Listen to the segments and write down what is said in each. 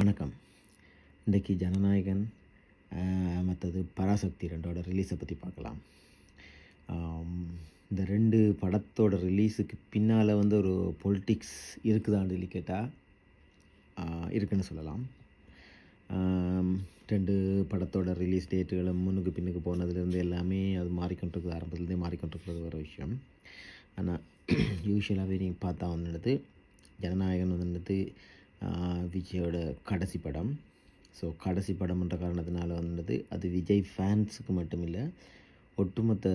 வணக்கம். இன்றைக்கி ஜனநாயகன் மற்றது பராசக்தி ரெண்டோட ரிலீஸை பற்றி பார்க்கலாம். இந்த ரெண்டு படத்தோட ரிலீஸுக்கு பின்னால் ஒரு பொலிட்டிக்ஸ் இருக்குதான்னு சொல்லி கேட்டால் இருக்குன்னு சொல்லலாம். ரெண்டு படத்தோட ரிலீஸ் டேட்டுகளும் முன்னுக்கு பின்னுக்கு போனதுலேருந்து எல்லாமே அது மாறிக்கொண்டிருக்குது. ஆரம்பத்துலேருந்தே மாறிக்கொண்டிருக்கிறது ஒரு விஷயம். ஆனால் யூஸ்வலாகவே நீங்கள் பார்த்தா வந்துடுது ஜனநாயகன் வந்துட்டு விஜயோட கடைசி படம். ஸோ கடைசி படம்ன்ற காரணத்தினால வந்துட்டு அது விஜய் ஃபேன்ஸுக்கு மட்டும் இல்லை, ஒட்டுமொத்த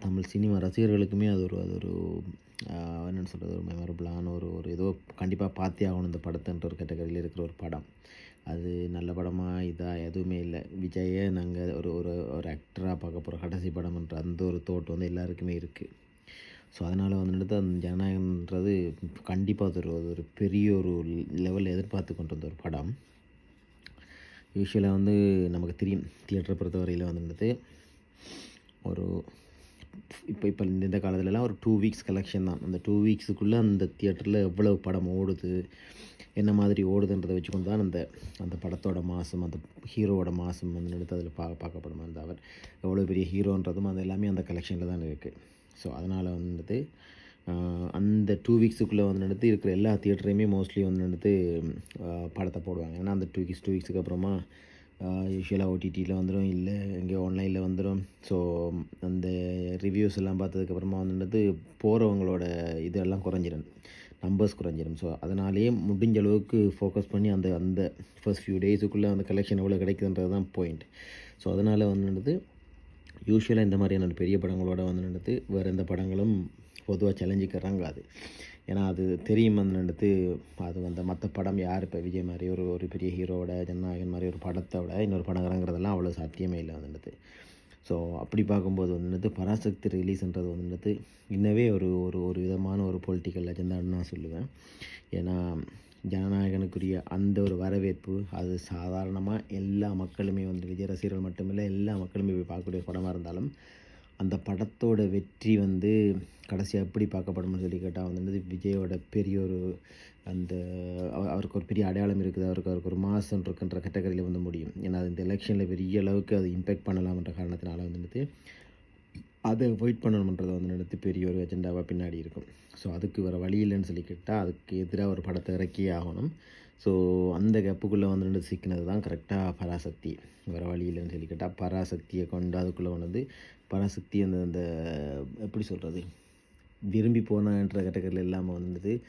தமிழ் சினிமா ரசிகர்களுக்குமே அது ஒரு என்னென்னு சொல்கிறது, ஒரு மெமரபுளான ஒரு ஏதோ கண்டிப்பாக பார்த்தே ஆகணும் இந்த படத்துன்ற ஒரு கேட்டகரியில் இருக்கிற ஒரு படம். அது நல்ல படமாக இதாக எதுவுமே இல்லை. விஜயை நாங்கள் ஒரு ஆக்டராக பார்க்க போகிற கடைசி படம்ன்ற அந்த ஒரு தோட்டம் எல்லாருக்குமே இருக்குது. ஸோ அதனால் வந்துட்டு அந்த ஜனநாயகன்றது கண்டிப்பாக ஒரு பெரிய ஒரு லெவலில் எதிர்பார்த்து கொண்டு வந்த ஒரு படம். யூஸ்வலாக நமக்கு தெரியும், தியேட்டரை பொறுத்தவரையில் வந்துட்டு ஒரு இப்போ இந்த காலத்துலலாம் ஒரு 2 வீக்ஸ் கலெக்ஷன் தான். அந்த 2 வீக்ஸுக்குள்ளே அந்த தியேட்டரில் எவ்வளவு படம் ஓடுது, என்ன மாதிரி ஓடுதுன்றதை வச்சுக்கொண்டு தான் அந்த படத்தோட மாதம், அந்த ஹீரோவோட மாதம் வந்துட்டு அதில் பார்க்கப்படும். அவர் எவ்வளோ பெரிய ஹீரோன்றதும் அது எல்லாமே அந்த கலெக்ஷனில் தான் இருக்குது. ஸோ அதனால் அந்த 2 வீக்ஸுக்குள்ளே இருக்கிற எல்லா தியேட்டரையுமே மோஸ்ட்லி படத்தை போடுவாங்க. ஏன்னா அந்த 2 வீக்ஸுக்கு அப்புறமா யூஸ்வலாக ஓடிடியில் வந்துடும், இல்லை எங்கேயோ ஆன்லைனில் வந்துடும். ஸோ அந்த ரிவ்யூஸ் எல்லாம் பார்த்ததுக்கப்புறமா போகிறவங்களோட இதெல்லாம் குறைஞ்சிடும், நம்பர்ஸ் குறைஞ்சிடும். ஸோ அதனாலேயே முடிஞ்ச அளவுக்கு ஃபோக்கஸ் பண்ணி அந்த ஃபர்ஸ்ட் ஃபியூ டேஸுக்குள்ளே அந்த கலெக்ஷன் எவ்வளோ கிடைக்குதுன்றது தான் பாயிண்ட். ஸோ அதனால் யூஸ்வலாக இந்த மாதிரியான பெரிய படங்களோட வேறு எந்த படங்களும் பொதுவாக சேலஞ்சுக்கு இறங்காது. ஏன்னா அது தெரியும் அது மற்ற படம் யார் இப்போ விஜய் மாதிரி ஒரு பெரிய ஹீரோவோட, ஜனநாயகன் மாதிரி ஒரு படத்தை விட இன்னொரு படம் இறங்குறதெல்லாம் அவ்வளோ சாத்தியமே இல்லை ஸோ அப்படி பார்க்கும்போது பராசக்தி ரிலீஸ்ன்றது இன்னவே ஒரு விதமான ஒரு பொலிட்டிக்கல் அஜெண்டான்னு நான் சொல்லுவேன். ஏன்னா ஜனநாயகனுக்குரிய அந்த ஒரு வரவேற்பு அது சாதாரணமாக எல்லா மக்களுமே விஜய் ரசிகர்கள் மட்டுமில்லை, எல்லா மக்களுமே போய் பார்க்கக்கூடிய படமாக இருந்தாலும் அந்த படத்தோட வெற்றி கடைசியாக எப்படி பார்க்கப்படும்னு சொல்லி கேட்டால் விஜயோட பெரிய ஒரு அவருக்கு ஒரு பெரிய அடையாளம் இருக்குது, அவருக்கு ஒரு மாதம் இருக்குன்ற கேட்டகரியில் முடியும். ஏன்னா இந்த எலெக்ஷனில் பெரிய அளவுக்கு அது இம்பேக்ட் பண்ணலாம்ன்ற காரணத்தினால அதை அவாய்ட் பண்ணணுன்றது பெரிய ஒரு அஜெண்டாவாக பின்னாடி இருக்கும். ஸோ அதுக்கு வேறு வழி இல்லைன்னு சொல்லி கேட்டால் அதுக்கு எதிராக ஒரு படத்தை இறக்கியே ஆகணும். ஸோ அந்த கேப்புக்குள்ளே சிக்கினது தான் கரெக்டாக பராசக்தி. வேறு வழி இல்லைன்னு சொல்லி கேட்டால் பராசக்தியை கொண்டு அதுக்குள்ளே பராசக்தி அந்த எப்படி சொல்கிறது, விரும்பி போனன்ற கேட்டகரியில் இல்லாமல்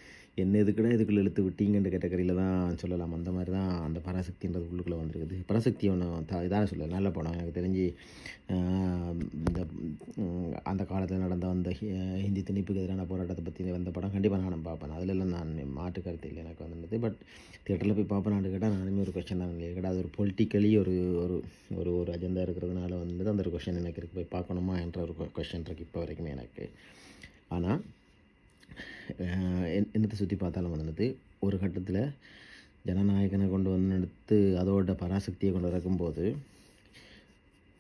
என்ன எதுக்குடா இதுக்குள்ளே இழுத்து விட்டீங்கன்ற கேட்டகரியில் தான் சொல்லலாம். அந்த மாதிரி தான் அந்த பராசக்தின்றது உள்ளுக்குள்ளே வந்துருக்குது. பராசக்தி ஒன்று இதான சொல்ல நல்ல படம். எனக்கு தெரிஞ்சு இந்த அந்த காலத்தில் நடந்த அந்த ஹிந்தி திணிப்புக்கு எதிரான போராட்டத்தை பற்றி வந்த படம் கண்டிப்பாக நானும் பார்ப்பேன். அதிலெல்லாம் நான் மாற்று கருத்து இல்லை எனக்கு பட் தியேட்டரில் போய் பார்ப்பேன் கேட்டால் நானுமே ஒரு கொஷன் தான் கேட்டால் அது ஒரு பொலிட்டிக்கலி ஒரு ஒரு ஒரு அஜெண்டா இருக்கிறதுனால அந்த ஒரு கொஷன் எனக்கு இருக்குது, போய் பார்க்கணுமா என்ற ஒரு கொஷன் இருக்குது இப்போ வரைக்குமே எனக்கு. ஆனால் என்னத்தை சுற்றி பார்த்தாலும் ஒரு கட்டத்தில் ஜனநாயகனை கொண்டு அதோட பராசக்தியை கொண்டு இறக்கும்போது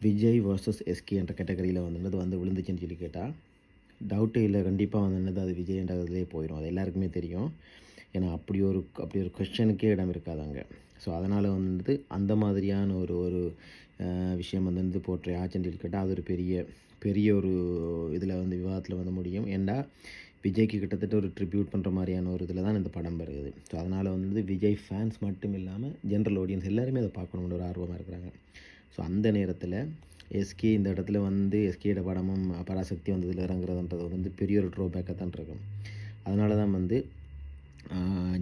விஜய் வர்சஸ் எஸ்கே என்ற கேட்டகரியில் விழுந்துச்சுன்னு சொல்லி கேட்டால் டவுட்டே இல்லை, கண்டிப்பாக அது விஜய்ன்றதுலேயே போயிடும். அது எல்லாருக்குமே தெரியும். ஏன்னா அப்படி ஒரு கொஷனுக்கே இடம் இருக்காது அங்கே. ஸோ அதனால் அந்த மாதிரியான ஒரு விஷயம் போற்ற ஆச்சுன்னு சொல்லி கேட்டால் அது ஒரு பெரிய ஒரு இதில் விவாதத்தில் முடியும். ஏன்னா விஜய்க்கு கிட்டத்தட்ட ஒரு ட்ரிபியூட் பண்ணுற மாதிரியான ஒரு இதில் தான் இந்த படம் வருது. ஸோ அதனால் விஜய் ஃபேன்ஸ் மட்டும் இல்லாமல் ஜென்ரல் ஆடியன்ஸ் எல்லாருமே அதை பார்க்கணும்னு ஒரு ஆர்வமாக இருக்கிறாங்க. ஸோ அந்த நேரத்தில் எஸ்கே இந்த இடத்துல எஸ்கேட படமும் பராசக்தி இதில் இறங்குறதுன்றது பெரிய ஒரு ட்ரோபேக்காக தான் இருக்கும். அதனால தான்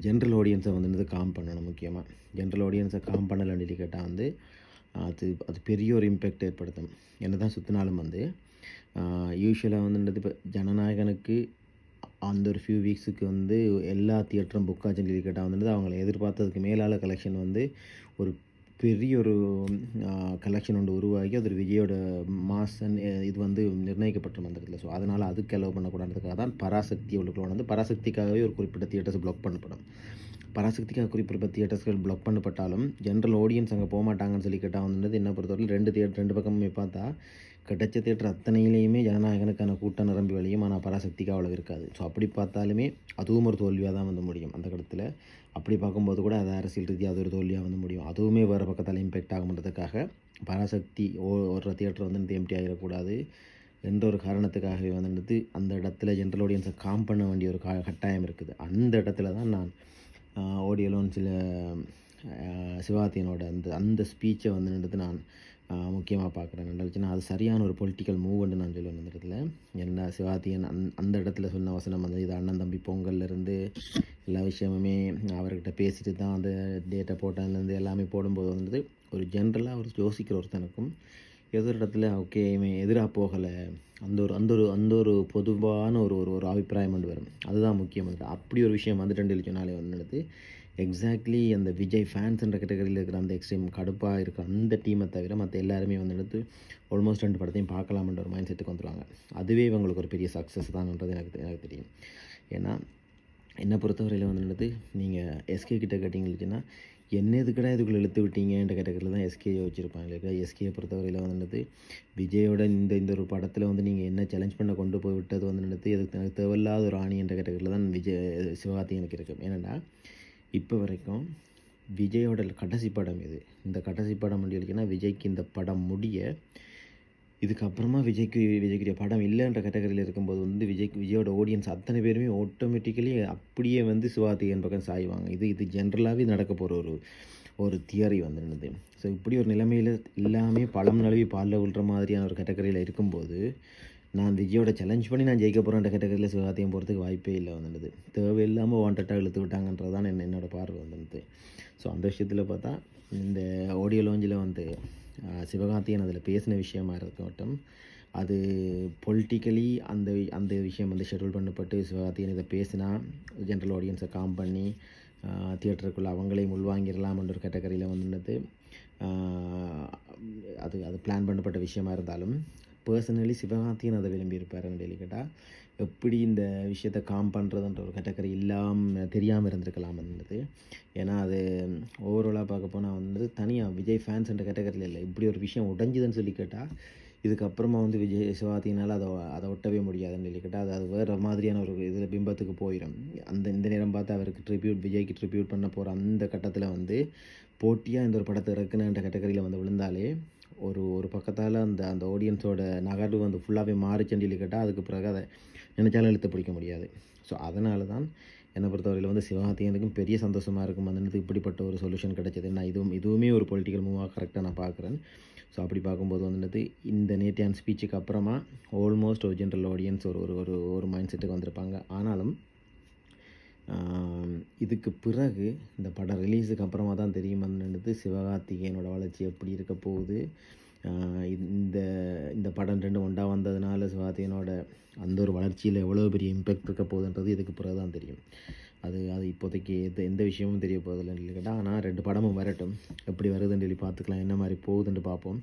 ஜென்ரல் ஆடியன்ஸை காம் பண்ணணும். முக்கியமாக ஜென்ரல் ஆடியன்ஸை காம் பண்ணலன்னு கேட்டால் அது பெரிய ஒரு இம்பேக்ட் ஏற்படுத்தும். என்ன தான் சுற்றினாலும் யூஸ்வலாக இப்போ ஜனநாயகனுக்கு அந்த ஒரு ஃபியூ வீக்ஸுக்கு எல்லா தியேட்டரும் புக் ஆச்சுன்னு சொல்லி கேட்டால் அவங்கள எதிர்பார்த்ததுக்கு மேலால் கலெக்ஷன் ஒரு பெரிய ஒரு கலெக்ஷன் உருவாகி அது ஒரு விஜயோட மாசன் இது நிர்ணயிக்கப்பட்ட மந்திரத்தில். ஸோ அதனால் அதுக்கு அலோவ் பண்ணக்கூடாதுக்காக தான் பராசக்தி உள்ளுக்குள்ள பராசக்திக்காகவே ஒரு குறிப்பிட்ட தியேட்டர்ஸ் பிளாக் பண்ணப்படும். பராசக்திக்காக குறிப்பிட்ட தியேட்டர்ஸ்கள் பிளாக் பண்ணப்பட்டாலும் ஜென்ரல் ஆடியன்ஸ் அங்கே போக மாட்டாங்கன்னு சொல்லி கேட்டால் என்ன பொறுத்தவரை ரெண்டு பக்கமுமே பார்த்தா கிடைச்ச தியேட்டர் அத்தனையிலையுமே ஜனநாயகனுக்கான கூட்டம் நிரம்பி வழியும். ஆனால் பராசக்திக்கு அவ்வளோ இருக்காது. ஸோ அப்படி பார்த்தாலுமே அதுவும் ஒரு தோல்வியாக தான் முடியும் அந்த இடத்துல. அப்படி பார்க்கும்போது கூட அது அரசியல் ரீதியாக அது ஒரு தோல்வியாக வந்து முடியும். அதுவுமே வேறு பக்கத்தால் இம்பேக்ட் ஆகுன்றதுக்காக பராசக்தி ஓடுற தியேட்டர் வந்து எம்டி ஆகிடக்கூடாது என்ற ஒரு காரணத்துக்காகவே வந்துட்டு அந்த இடத்துல ஜென்ரல் ஆடியன்ஸை காம் பண்ண வேண்டிய ஒரு கட்டாயம் இருக்குது. அந்த இடத்துல தான் நான் ஆடியோ லான்ச்சில் சிவகார்த்திகேயனோட அந்த ஸ்பீச்சை வந்துட்டு நான் முக்கியமாக பார்க்குறேன். நினச்சுன்னா அது சரியான ஒரு பொலிட்டிக்கல் மூவ்ன்னு நான் சொல்லுவேன். அந்த இடத்துல என்ன சிவகார்த்திகேயன் அந்த இடத்துல சொன்ன வசனம் வந்து இது அண்ணன் தம்பி பொங்கல்லேருந்து எல்லா விஷயமுமே அவர்கிட்ட பேசிட்டு தான் அந்த டேட்டை போட்டதுலேருந்து எல்லாமே போடும்போது வந்துட்டு ஒரு ஜென்ரலாக ஒரு யோசிக்கிற ஒருத்தனுக்கும் எதிர் இடத்துல ஓகே இவன் எதிராக போகலை அந்த ஒரு பொதுவான ஒரு அபிப்பிராயம் கொண்டு வரும். அதுதான் முக்கியம். அப்படி ஒரு விஷயம் வந்துட்டு சொன்னாலே வந்துடுது எக்ஸாக்ட்லி அந்த விஜய் ஃபேன்ஸ்ன்ற கேட்டகரியில் இருக்கிற அந்த எக்ஸ்ட்ரீம் கடுப்பாக இருக்கிற அந்த டீமை தவிர மற்ற எல்லாருமே வந்துட்டு ஆல்மோஸ்ட் 2 படத்தையும் பார்க்கலாம்ன்ற ஒரு மைண்ட் செட்டுக்கு வந்துடுவாங்க. அதுவே இவங்களுக்கு ஒரு பெரிய சக்ஸஸ் தான்ன்றது எனக்கு தெரியும். ஏன்னா என்னை பொறுத்தவரையில் வந்துட்டு நீங்கள் எஸ்கே கிட்ட கேட்டிங்கன்னா என்ன எதுக்கடா இதுக்குள்ளே இழுத்து விட்டீங்கன்ற கேட்டகரியில் தான் எஸ்கே வச்சுருப்பாங்க இல்லையா. எஸ்கேயை பொறுத்தவரையில் வந்துட்டு விஜயோட இந்த ஒரு படத்தில் வந்து நீங்கள் என்ன சேலஞ்ச் பண்ண கொண்டு போய் விட்டது வந்துட்டு எனக்கு தேவையில்லாத ஒரு ஆணி என்ற கேட்டகரியில் தான் சிவகார்த்திகேயனுக்கு இருக்கும். ஏன்னா இப்போ வரைக்கும் விஜயோட கடைசி படம் இது. இந்த கடைசி படம் முடியலைன்னா விஜய்க்கு இந்த படம் முடிய இதுக்கப்புறமா விஜய்க்குரிய படம் இல்லைன்ற கேட்டகரியில் இருக்கும்போது வந்து விஜயோட ஆடியன்ஸ் அத்தனை பேருமே ஆட்டோமேட்டிக்கலி அப்படியே வந்து சிவகார்த்திகேயன் பக்கம் சாய்வாங்க. இது ஜென்ரலாகவே நடக்க போகிற ஒரு தியரி வந்துடுது. ஸோ இப்படி ஒரு நிலைமையில் இல்லாமல் பழம் நழுவி பாலில் விழுற மாதிரியான ஒரு கேட்டகரியில் இருக்கும்போது நான் விஜயோட சேலஞ்ச் பண்ணி நான் ஜெயிக்க போகிறேன்ற கேட்டகரியில் சிவகார்த்திகேயன் போகிறதுக்கு வாய்ப்பே இல்லை வந்துடுது. தேவையில்லாமல் வாண்டட்டாக இழுத்து விட்டாங்கன்றது தான் என்னோடய பார்வை வந்துடுது. ஸோ அந்த விஷயத்தில் பார்த்தா இந்த ஆடியோ லான்ச்சில் வந்து சிவகார்த்திகேயன் அதில் பேசின விஷயமா இருக்கட்டும், அது பொலிட்டிக்கலி அந்த விஷயம் வந்து ஷெட்யூல் பண்ணப்பட்டு சிவகார்த்திகேயன் இதை பேசினா ஜென்ரல் ஆடியன்ஸை காம் பண்ணி தியேட்டருக்குள்ளே அவங்களையும் உள்வாங்கிடலாம்ன்ற ஒரு கேட்டகரியில் வந்துட்டு அது பிளான் பண்ணப்பட்ட விஷயமா இருந்தாலும் பர்சனலி சிவகார்த்திகேயன் அதை விரும்பியிருப்பாருன்னு கேட்டால் எப்படி இந்த விஷயத்தை காம் பண்ணுறதுன்ற ஒரு கேட்டகரி தெரியாமல் இருந்திருக்கலாம் இருந்தது. ஏன்னா அது ஓவராலாக பார்க்க போனால் வந்து தனியாக விஜய் ஃபேன்ஸ்ன்ற கேட்டகரியில் இல்லை, இப்படி ஒரு விஷயம் உடைஞ்சுதுன்னு சொல்லி கேட்டால் இதுக்கப்புறமா வந்து சிவகார்த்திகேயனால் அதை ஒட்டவே முடியாதுன்னு சொல்லி கேட்டால் அது வேறு மாதிரியான ஒரு இதில் பிம்பத்துக்கு போயிடும். இந்த நேரம் பார்த்து அவருக்கு விஜய்க்கு ட்ரிபியூட் பண்ண போகிற அந்த கட்டத்தில் வந்து போட்டியாக இந்த ஒரு படத்தை இறக்குனன்ற கேட்டகரியில் வந்து விழுந்தாலே ஒரு பக்கத்தால் அந்த ஆடியன்ஸோட நகர்வு வந்து ஃபுல்லாகவே மாறிச்சுன்னு சொல்லி கேட்டால் அதுக்கு பிறகு அதை நினைச்சாலும் இழுத்து பிடிக்க முடியாது. ஸோ அதனால தான் என்னை பொறுத்தவரையில் வந்து சிவகார்த்திகேயனுக்கும் பெரிய சந்தோஷமாக இருக்கும் அந்த இப்படிப்பட்ட ஒரு சொல்யூஷன் கிடைச்சது. நான் இதுவுமே ஒரு பொலிட்டிக்கல் மூவாக கரெக்டாக நான் பார்க்குறேன். ஸோ அப்படி பார்க்கும்போது வந்துட்டு இந்த நேத்தியான ஸ்பீச்சுக்கு அப்புறமா ஆல்மோஸ்ட் ஒரு ஜென்ரல் ஆடியன்ஸ் ஒரு மைண்ட் செட்டுக்கு வந்திருப்பாங்க. ஆனாலும் இதுக்கு பிறகு இந்த படம் ரிலீஸுக்கு அப்புறமா தான் தெரியுமான்னு சிவகார்த்திகேயனோட வளர்ச்சி எப்படி இருக்க போகுது. இந்த படம் 2 ஒன்றா வந்ததுனால சிவகார்த்திகேயனோட அந்த ஒரு வளர்ச்சியில் எவ்வளோ பெரிய இம்பேக்ட் இருக்க போகுதுன்றது இதுக்கு பிறகு தான் தெரியும். அது இப்போதைக்கு எந்த விஷயமும் தெரிய போதில்லைன்னு கேட்டால், ஆனால் 2 படமும் வரட்டும், எப்படி வருதுன்னு சொல்லி பார்த்துக்கலாம், என்ன மாதிரி போகுதுன்னு பார்ப்போம்.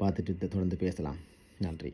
பார்த்துட்டு தொடர்ந்து பேசலாம். நன்றி.